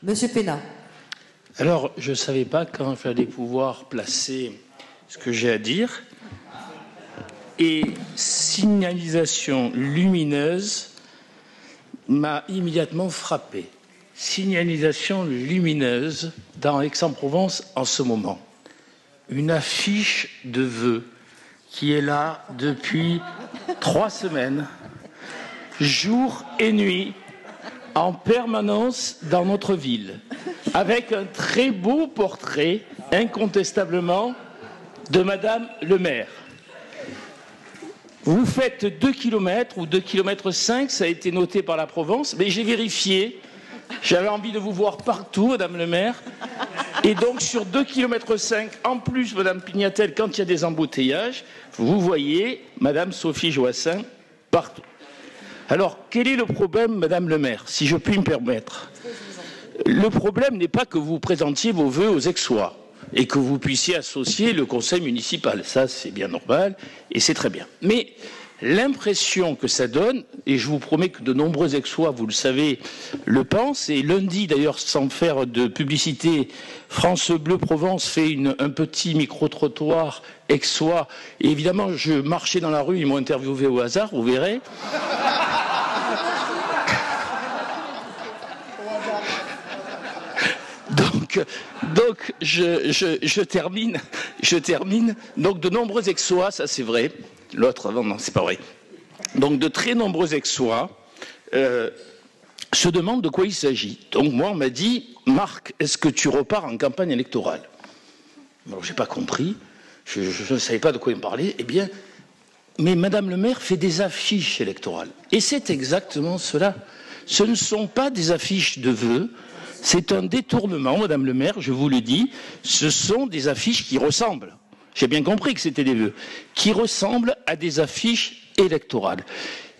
Monsieur Pénat. Alors, je ne savais pas quand j'allais pouvoir placer ce que j'ai à dire. Et signalisation lumineuse m'a immédiatement frappé. Signalisation lumineuse dans Aix-en-Provence en ce moment. Une affiche de vœux qui est là depuis 3 semaines, jour et nuit, en permanence dans notre ville, avec un très beau portrait, incontestablement, de Madame le maire. Vous faites 2 km ou 2,5 km, ça a été noté par la Provence, mais j'ai vérifié, j'avais envie de vous voir partout, Madame le maire, et donc sur 2,5 km, en plus, Madame Pignatel, quand il y a des embouteillages, vous voyez Madame Sophie Joassin partout. Alors, quel est le problème, Madame le maire, si je puis me permettre? Le problème n'est pas que vous présentiez vos vœux aux Aixois et que vous puissiez associer le conseil municipal. Ça, c'est bien normal et c'est très bien. Mais l'impression que ça donne, et je vous promets que de nombreux Aixois, vous le savez, le pensent, et lundi d'ailleurs, sans faire de publicité, France Bleu Provence fait un petit micro-trottoir aixois, et évidemment, je marchais dans la rue, ils m'ont interviewé au hasard, vous verrez. Donc je termine. Donc de nombreux Aixois, ça c'est vrai. L'autre avant, non, c'est pas vrai. Donc de très nombreux Aixois se demandent de quoi il s'agit. Donc moi on m'a dit, Marc, est-ce que tu repars en campagne électorale? Alors j'ai pas compris. Je ne savais pas de quoi il me parlait. Eh bien, mais Madame le maire fait des affiches électorales. Et c'est exactement cela. Ce ne sont pas des affiches de vœux. C'est un détournement, Madame le maire, je vous le dis. Ce sont des affiches qui ressemblent, j'ai bien compris que c'était des vœux, qui ressemblent à des affiches électorales.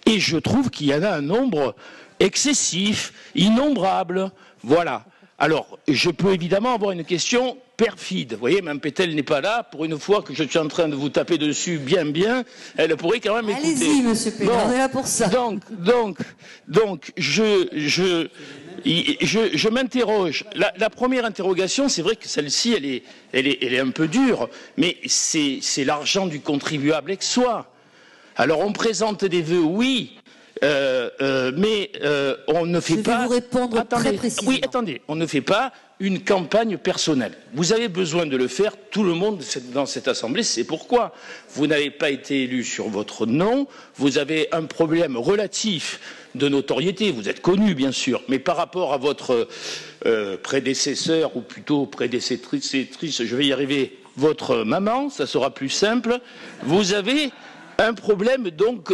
Et je trouve qu'il y en a un nombre excessif, innombrable. Voilà. Alors, je peux évidemment avoir une question perfide. Vous voyez, Mme Pétel n'est pas là. Pour une fois que je suis en train de vous taper dessus bien, elle pourrait quand même écouter. Allez-y, monsieur Pénat, on est là pour ça. Donc, je m'interroge. La première interrogation, c'est vrai que celle-ci, elle est un peu dure, mais c'est l'argent du contribuable aixois. Alors, on présente des vœux, oui, mais on ne fait pas... Je vais vous répondre très précisément. Oui, attendez, on ne fait pas une campagne personnelle. Vous avez besoin de le faire, tout le monde dans cette Assemblée, c'est pourquoi. Vous n'avez pas été élu sur votre nom, vous avez un problème relatif de notoriété, vous êtes connu bien sûr, mais par rapport à votre prédécesseur, ou plutôt prédécessrice, je vais y arriver, votre maman, ça sera plus simple, vous avez un problème donc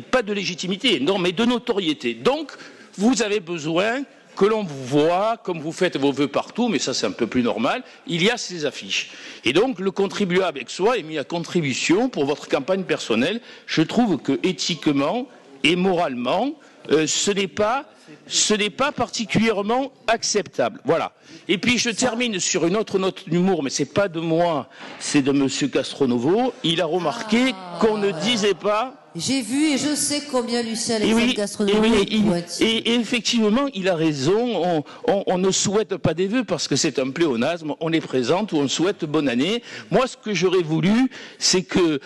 pas de légitimité, non, mais de notoriété. Donc, vous avez besoin que l'on vous voit, comme vous faites vos vœux partout, mais ça c'est un peu plus normal, il y a ces affiches. Et donc, le contribuable aixois est mis à contribution pour votre campagne personnelle. Je trouve que éthiquement et moralement, ce n'est pas particulièrement acceptable. Voilà. Et puis je termine sur une autre note d'humour, mais c'est pas de moi, c'est de Monsieur Castronovo. Il a remarqué qu'on ne disait pas. J'ai vu et je sais combien Lucien Alexandre Castronovo est pointilleux. Et effectivement, il a raison. On ne souhaite pas des vœux parce que c'est un pléonasme. On les présente ou on souhaite bonne année. Moi, ce que j'aurais voulu, c'est que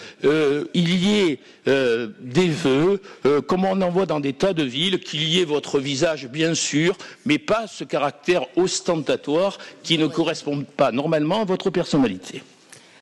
il y ait des vœux, comme on en voit dans des tas de villes, qu'il y ait votre visage, bien sûr, mais pas ce caractère ostentatoire qui ne correspond pas normalement à votre personnalité.